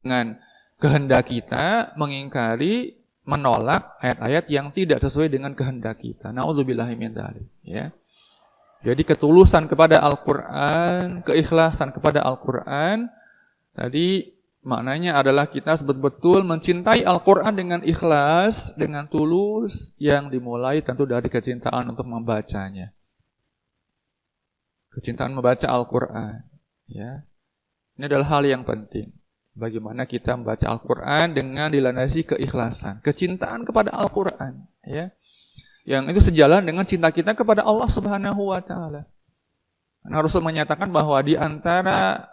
dengan kehendak kita, mengingkari, menolak ayat-ayat yang tidak sesuai dengan kehendak kita. Na'udzubillahi min dzalik, ya. Jadi ketulusan kepada Al-Qur'an, keikhlasan kepada Al-Qur'an tadi maknanya adalah kita betul-betul mencintai Al-Qur'an dengan ikhlas, dengan tulus, yang dimulai tentu dari kecintaan untuk membacanya. Kecintaan membaca Al-Qur'an, ya. Ini adalah hal yang penting. Bagaimana kita membaca Al-Qur'an dengan dilandasi keikhlasan, kecintaan kepada Al-Qur'an, ya. Yang itu sejalan dengan cinta kita kepada Allah Subhanahu wa taala. Karena Rasul menyatakan bahwa di antara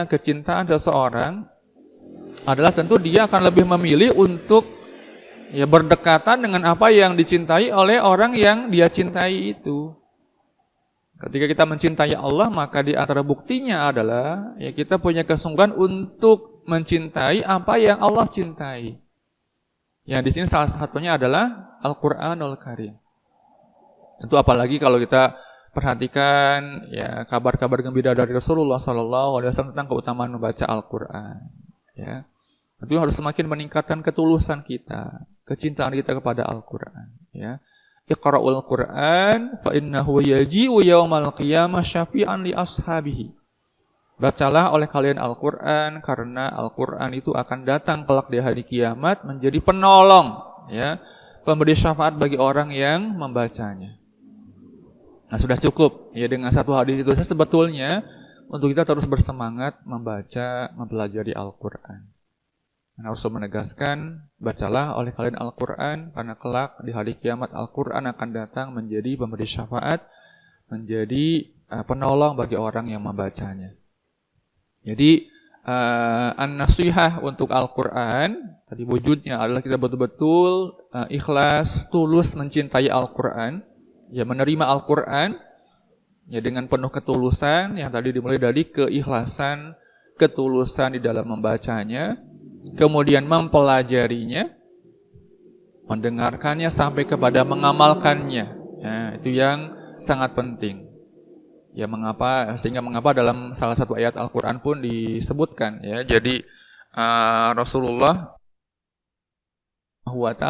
kecintaan seseorang adalah tentu dia akan lebih memilih untuk berdekatan dengan apa yang dicintai oleh orang yang dia cintai itu. Ketika kita mencintai Allah, maka di antara buktinya adalah kita punya kesungguhan untuk mencintai apa yang Allah cintai. Yang di sini salah satunya adalah Al-Qur'anul Karim. Tentu apalagi kalau kita perhatikan kabar-kabar gembira dari Rasulullah SAW tentang keutamaan membaca Al-Qur'an. Ya, tentu harus semakin meningkatkan ketulusan kita, kecintaan kita kepada Al-Qur'an. Ya, Iqra'ul Qur'an fa innahu yaji'u yaumal qiyamah syafi'an li ashabihi. Bacalah oleh kalian Al-Qur'an karena Al-Qur'an itu akan datang kelak di hari kiamat menjadi penolong, ya, pemberi syafaat bagi orang yang membacanya. Nah, sudah cukup ya dengan satu hadis itu saja sebetulnya untuk kita terus bersemangat membaca, mempelajari Al-Qur'an. Nah, Rasul menegaskan, bacalah oleh kalian Al-Qur'an karena kelak di hari kiamat Al-Qur'an akan datang menjadi pemberi syafaat, menjadi penolong bagi orang yang membacanya. Jadi an-nasihah untuk Al-Qur'an tadi wujudnya adalah kita betul-betul ikhlas, tulus mencintai Al-Qur'an, ya, menerima Al-Qur'an ya dengan penuh ketulusan yang tadi dimulai dari keikhlasan, ketulusan di dalam membacanya, kemudian mempelajarinya, mendengarkannya sampai kepada mengamalkannya. Ya, itu yang sangat penting. Ya, mengapa dalam salah satu ayat Al-Qur'an pun disebutkan, ya. Jadi Rasulullah SWT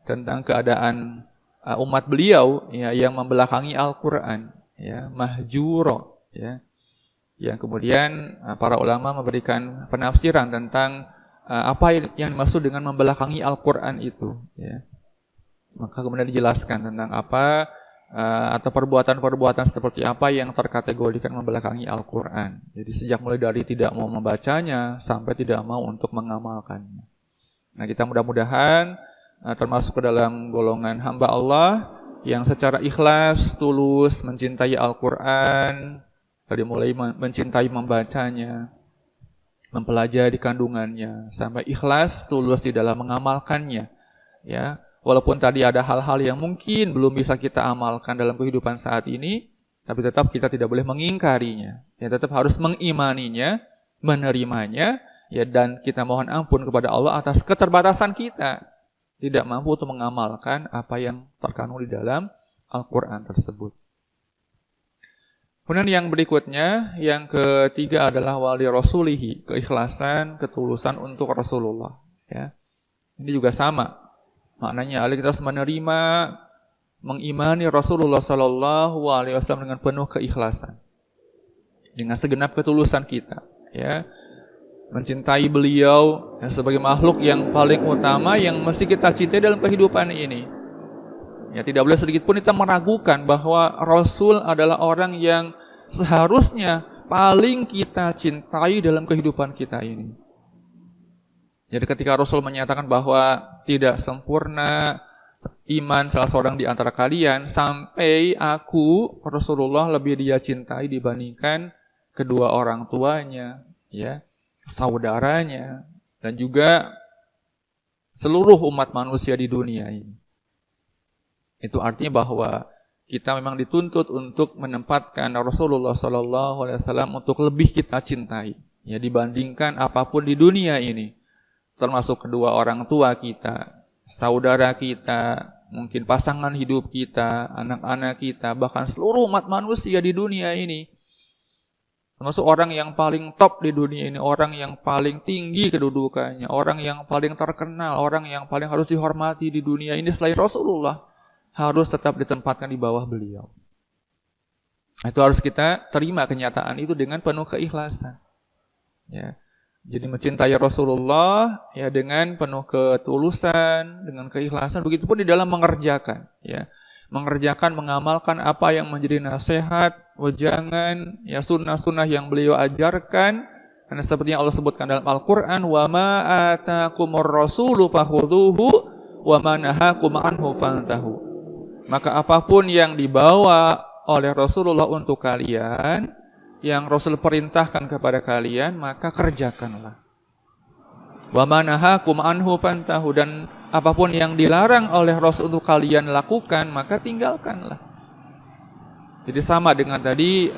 tentang keadaan umat beliau ya yang membelakangi Al-Qur'an, ya, mahjuro, ya. Yang kemudian para ulama memberikan penafsiran tentang apa yang dimaksud dengan membelakangi Al-Qur'an itu, ya. Maka kemudian dijelaskan tentang apa atau perbuatan-perbuatan seperti apa yang terkategorikan membelakangi Al-Qur'an. Jadi sejak mulai dari tidak mau membacanya sampai tidak mau untuk mengamalkannya. Nah, kita mudah-mudahan termasuk ke dalam golongan hamba Allah yang secara ikhlas, tulus mencintai Al-Qur'an, dari mulai mencintai membacanya, mempelajari kandungannya, sampai ikhlas, tulus di dalam mengamalkannya, ya. Walaupun tadi ada hal-hal yang mungkin belum bisa kita amalkan dalam kehidupan saat ini, tapi tetap kita tidak boleh mengingkarinya. Ya, tetap harus mengimaninya, menerimanya, ya, dan kita mohon ampun kepada Allah atas keterbatasan kita tidak mampu untuk mengamalkan apa yang terkandung di dalam Al-Qur'an tersebut. Kemudian yang berikutnya, yang ketiga adalah wali rasulihi, keikhlasan, ketulusan untuk Rasulullah, ya. Ini juga sama. Maknanya adalah kita harus menerima, mengimani Rasulullah SAW dengan penuh keikhlasan, dengan segenap ketulusan kita, ya, mencintai beliau ya, sebagai makhluk yang paling utama yang mesti kita cintai dalam kehidupan ini. Ya, tidak boleh sedikit pun kita meragukan bahwa Rasul adalah orang yang seharusnya paling kita cintai dalam kehidupan kita ini. Jadi ketika Rasul menyatakan bahwa tidak sempurna iman salah seorang di antara kalian sampai aku, Rasulullah, lebih dia cintai dibandingkan kedua orang tuanya, ya, saudaranya, dan juga seluruh umat manusia di dunia ini. Itu artinya bahwa kita memang dituntut untuk menempatkan Rasulullah SAW untuk lebih kita cintai, ya, dibandingkan apapun di dunia ini. Termasuk kedua orang tua kita, saudara kita, mungkin pasangan hidup kita, anak-anak kita, bahkan seluruh umat manusia di dunia ini. termasuk orang yang paling top di dunia ini, orang yang paling tinggi kedudukannya, orang yang paling terkenal, orang yang paling harus dihormati di dunia ini selain Rasulullah, harus tetap ditempatkan di bawah beliau. Itu harus kita terima kenyataan itu dengan penuh keikhlasan. Ya. Jadi mencintai Rasulullah ya dengan penuh ketulusan, dengan keikhlasan, begitupun di dalam mengerjakan, ya. Mengerjakan, mengamalkan apa yang menjadi nasihat, wejangan, ya sunnah-sunnah yang beliau ajarkan. Karena seperti yang Allah sebutkan dalam Al-Qur'an, "Wa ma atakumur rasulu fakhudhuhu wa ma nahakum anhu fantahu." Maka apapun yang dibawa oleh Rasulullah untuk kalian, yang Rasul perintahkan kepada kalian, maka kerjakanlah. Wa ma nahakum anhu fantahu, dan apapun yang dilarang oleh Rasul untuk kalian lakukan, maka tinggalkanlah. Jadi sama dengan tadi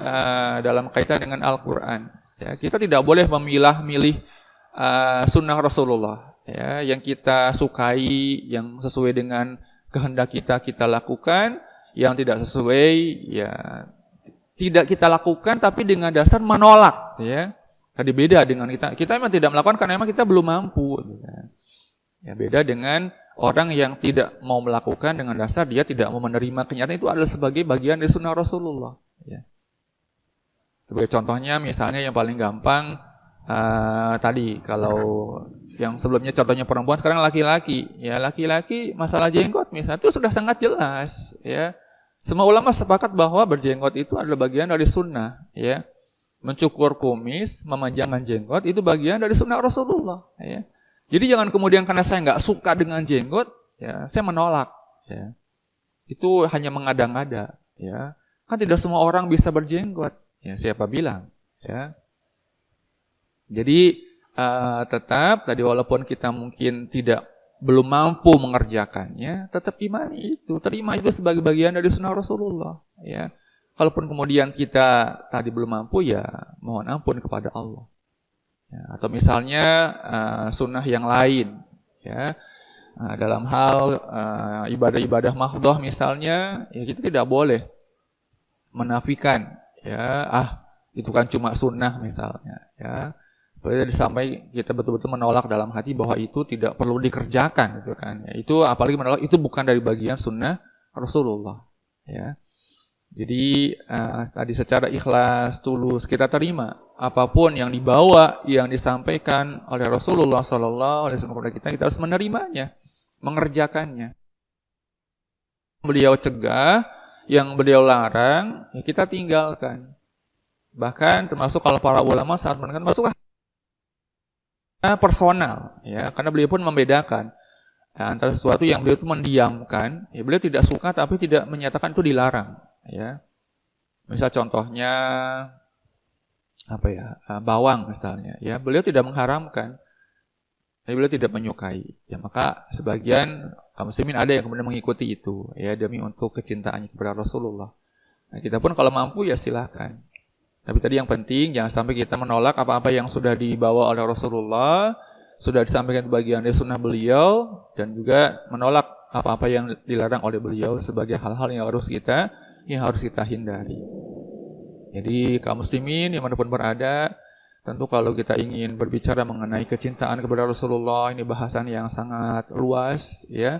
dalam kaitan dengan Al-Quran. Ya, kita tidak boleh memilah-milih sunnah Rasulullah. Ya, yang kita sukai, yang sesuai dengan kehendak kita lakukan. Yang tidak sesuai, ya tidak kita lakukan, tapi dengan dasar menolak. Ya, tadi beda dengan kita. Kita memang tidak melakukan karena memang kita belum mampu. Ya, beda dengan orang yang tidak mau melakukan dengan dasar dia tidak mau menerima kenyataan itu adalah sebagai bagian dari sunnah Rasulullah. Ya. Sebagai contohnya, misalnya yang paling gampang tadi kalau yang sebelumnya contohnya perempuan, sekarang laki-laki. Ya, laki-laki masalah jenggot misalnya itu sudah sangat jelas. Ya, semua ulama sepakat bahwa berjenggot itu adalah bagian dari sunnah. Ya, mencukur kumis, memanjangkan jenggot itu bagian dari sunnah Rasulullah. Ya. Jadi jangan kemudian karena saya nggak suka dengan jenggot, ya saya menolak. Ya. Itu hanya mengada-ngada. Ya. Kan tidak semua orang bisa berjenggot. Ya, siapa bilang? Ya. Jadi tetap tadi walaupun kita mungkin belum mampu mengerjakannya, tetap imani itu, terima itu sebagai bagian dari sunnah Rasulullah. Ya. Kalaupun kemudian kita tadi belum mampu, ya mohon ampun kepada Allah. Ya, atau misalnya sunnah yang lain, ya dalam hal ibadah-ibadah mahdhah misalnya, ya kita tidak boleh menafikan, ya itu kan cuma sunnah misalnya, ya. Sampai kita betul-betul menolak dalam hati bahwa itu tidak perlu dikerjakan, gitu kan. Ya, itu apalagi menolak itu bukan dari bagian sunnah Rasulullah, ya. Jadi tadi secara ikhlas, tulus kita terima apapun yang dibawa, yang disampaikan oleh Rasulullah SAW kepada kita harus menerimanya, mengerjakannya. Beliau cegah, yang beliau larang, ya kita tinggalkan. Bahkan termasuk kalau para ulama saat menekankan masuk personal, ya, karena beliau pun membedakan antara sesuatu yang beliau itu mendiamkan, ya beliau tidak suka tapi tidak menyatakan itu dilarang, ya. Misal contohnya bawang misalnya, ya beliau tidak mengharamkan, tapi beliau tidak menyukai, ya maka sebagian kaum muslimin ada yang kemudian mengikuti itu, ya demi untuk kecintaannya kepada Rasulullah. Nah, kita pun kalau mampu ya silakan. Tapi tadi yang penting jangan sampai kita menolak apa-apa yang sudah dibawa oleh Rasulullah, sudah disampaikan bagian dari sunnah beliau, dan juga menolak apa-apa yang dilarang oleh beliau sebagai hal-hal yang harus kita hindari. Jadi kaum muslimin dimanapun berada, tentu kalau kita ingin berbicara mengenai kecintaan kepada Rasulullah, ini bahasan yang sangat luas, ya.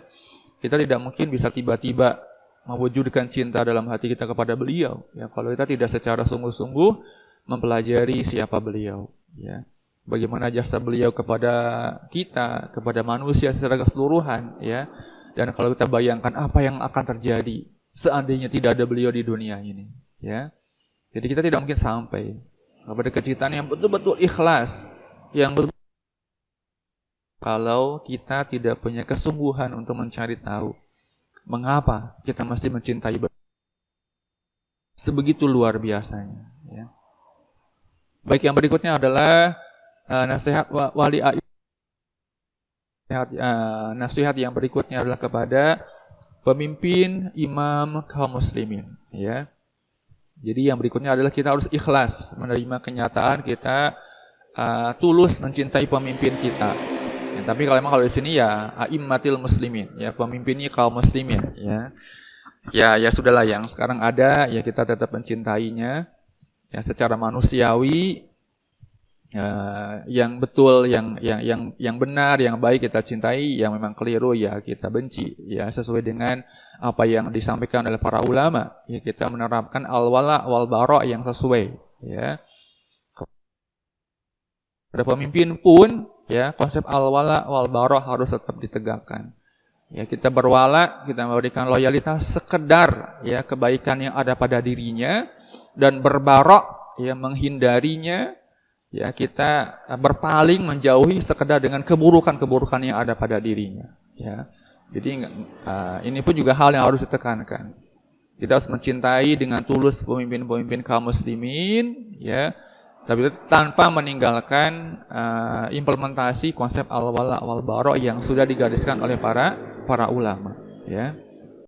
Kita tidak mungkin bisa tiba-tiba mewujudkan cinta dalam hati kita kepada beliau, ya, kalau kita tidak secara sungguh-sungguh mempelajari siapa beliau, ya, bagaimana jasa beliau kepada kita, kepada manusia secara keseluruhan, ya, dan kalau kita bayangkan apa yang akan terjadi seandainya tidak ada beliau di dunia ini, ya, jadi kita tidak mungkin sampai kepada kecintaan yang betul-betul ikhlas, yang kalau kita tidak punya kesungguhan untuk mencari tahu mengapa kita mesti mencintai sebegitu luar biasanya, ya. Baik, yang berikutnya adalah nasihat wali nasihat yang berikutnya adalah kepada pemimpin imam kaum muslimin, ya. Jadi yang berikutnya adalah kita harus ikhlas menerima kenyataan kita tulus mencintai pemimpin kita. Ya, tapi kalau di sini ya a'immatil muslimin, ya pemimpinnya kaum muslimin, ya. Ya sudahlah yang sekarang ada, ya kita tetap mencintainya. ya secara manusiawi, yang betul, yang benar, yang baik kita cintai, yang memang keliru ya kita benci, ya sesuai dengan apa yang disampaikan oleh para ulama. Ya kita menerapkan al-wala wal bara yang sesuai, ya. Pada pemimpin pun, ya konsep al-wala wal bara harus tetap ditegakkan. Ya kita berwala, kita memberikan loyalitas sekedar ya kebaikan yang ada pada dirinya, dan berbarok ya menghindarinya. Ya kita berpaling menjauhi sekedar dengan keburukan-keburukan yang ada pada dirinya. Ya, jadi ini pun juga hal yang harus ditekankan. Kita harus mencintai dengan tulus pemimpin-pemimpin kaum muslimin, ya, tapi tanpa meninggalkan implementasi konsep al-wala wal bara yang sudah digariskan oleh para ulama. Ya.